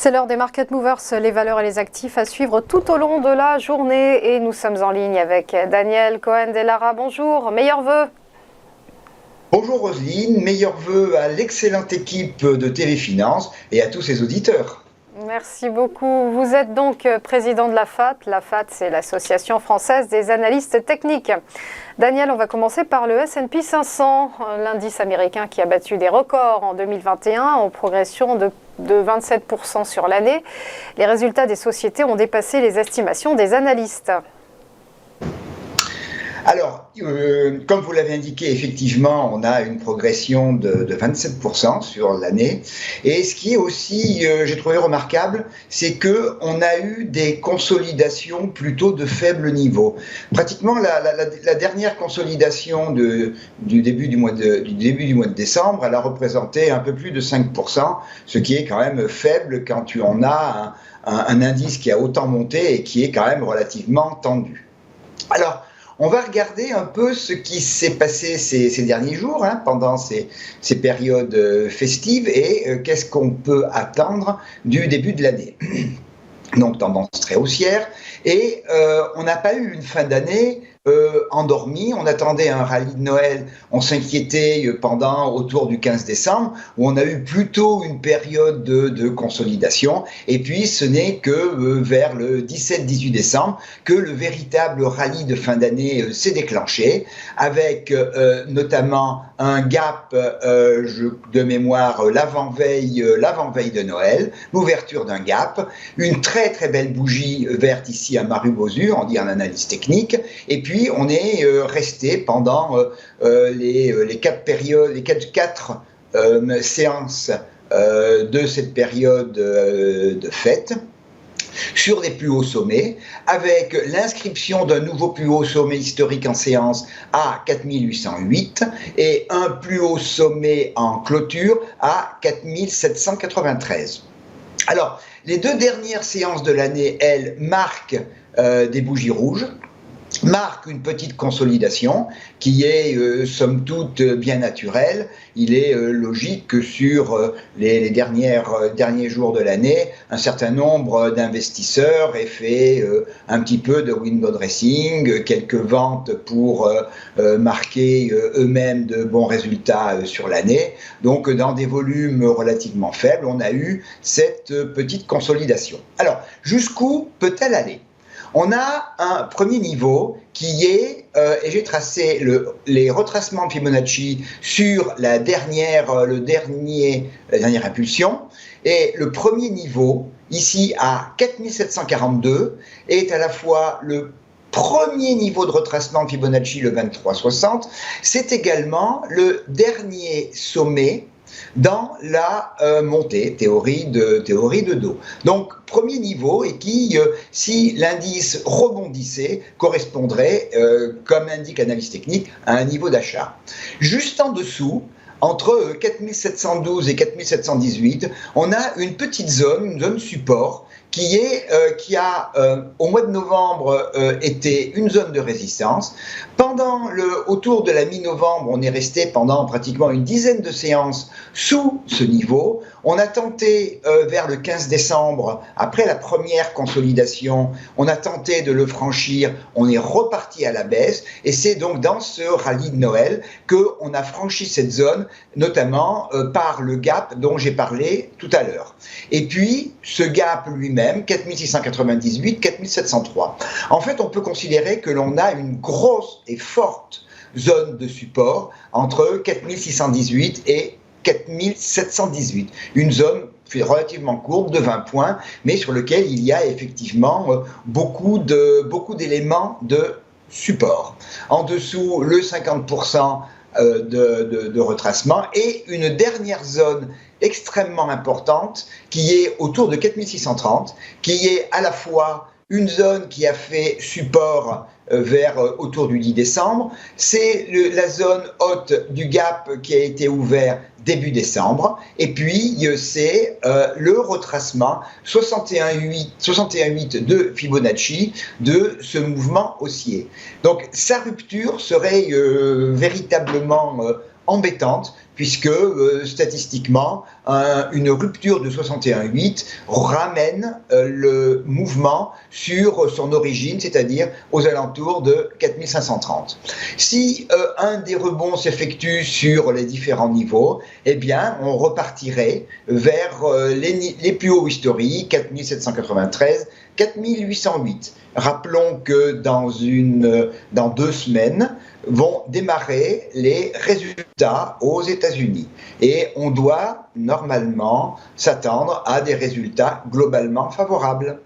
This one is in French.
C'est l'heure des Market Movers, les valeurs et les actifs à suivre tout au long de la journée. Et nous sommes en ligne avec Daniel Cohen-Delara. Bonjour, meilleurs vœux. Bonjour Roselyne, meilleurs vœux à l'excellente équipe de TV Finance et à tous ses auditeurs. Merci beaucoup. Vous êtes donc président de la FAT. La FAT, c'est l'Association française des analystes techniques. Daniel, on va commencer par le S&P 500, l'indice américain qui a battu des records en 2021 en progression de 27% sur l'année. Les résultats des sociétés ont dépassé les estimations des analystes. Alors, comme vous l'avez indiqué, effectivement, on a une progression de 27% sur l'année. Et ce qui est aussi, j'ai trouvé remarquable, c'est qu'on a eu des consolidations plutôt de faible niveau. Pratiquement, la dernière consolidation du début du mois de décembre, elle a représenté un peu plus de 5%, ce qui est quand même faible quand on a un indice qui a autant monté et qui est quand même relativement tendu. Alors, on va regarder un peu ce qui s'est passé ces derniers jours, pendant ces périodes festives, et qu'est-ce qu'on peut attendre du début de l'année. Donc, tendance très haussière, et on n'a pas eu une fin d'année endormie. On attendait un rallye de Noël, on s'inquiétait autour du 15 décembre, où on a eu plutôt une période de consolidation, et puis ce n'est que vers le 17-18 décembre que le véritable rallye de fin d'année s'est déclenché, avec notamment un gap de mémoire l'avant-veille de Noël, l'ouverture d'un gap, une très très belle bougie verte ici à Maru-Bozu, on dit en analyse technique, et puis on est resté pendant les quatre séances de cette période de fête sur des plus hauts sommets, avec l'inscription d'un nouveau plus haut sommet historique en séance à 4808 et un plus haut sommet en clôture à 4793. Alors, les deux dernières séances de l'année, elles, marquent des bougies rouges, marque une petite consolidation qui est somme toute bien naturelle. Il est logique que sur les derniers jours de l'année, un certain nombre d'investisseurs aient fait un petit peu de window dressing, quelques ventes pour marquer eux-mêmes de bons résultats sur l'année. Donc dans des volumes relativement faibles, on a eu cette petite consolidation. Alors, jusqu'où peut-elle aller ? On a un premier niveau qui est, et j'ai tracé les retracements de Fibonacci sur la dernière impulsion, et le premier niveau, ici à 4742, est à la fois le premier niveau de retracement de Fibonacci, le 2360, c'est également le dernier sommet dans la montée, théorie de dos. Donc, premier niveau, et qui, si l'indice rebondissait, correspondrait, comme indique l'analyse technique, à un niveau d'achat. Juste en dessous, entre 4712 et 4718, on a une petite zone, une zone support, qui a au mois de novembre été une zone de résistance. Autour de la mi-novembre, on est resté pendant pratiquement une dizaine de séances sous ce niveau. On a tenté vers le 15 décembre, après la première consolidation, on a tenté de le franchir, on est reparti à la baisse, et c'est donc dans ce rallye de Noël qu'on a franchi cette zone, notamment par le gap dont j'ai parlé tout à l'heure. Et puis, ce gap lui-même, 4698, 4703. En fait, on peut considérer que l'on a une grosse et forte zone de support entre 4618 et 4718. Une zone relativement courte de 20 points, mais sur lequel il y a effectivement beaucoup d'éléments de support. En dessous, le 50% de retracement, et une dernière zone extrêmement importante qui est autour de 4630, qui est à la fois une zone qui a fait support autour du 10 décembre, c'est la zone haute du gap qui a été ouvert début décembre, et puis c'est le retracement 61,8 de Fibonacci de ce mouvement haussier. Donc sa rupture serait véritablement embêtante, puisque statistiquement, une rupture de 61,8 ramène le mouvement sur son origine, c'est-à-dire aux alentours de 4530. Si un des rebonds s'effectue sur les différents niveaux, eh bien, on repartirait vers les plus hauts historiques, 4793, 4808. Rappelons que dans 2 semaines, vont démarrer les résultats aux États-Unis. Et on doit normalement s'attendre à des résultats globalement favorables.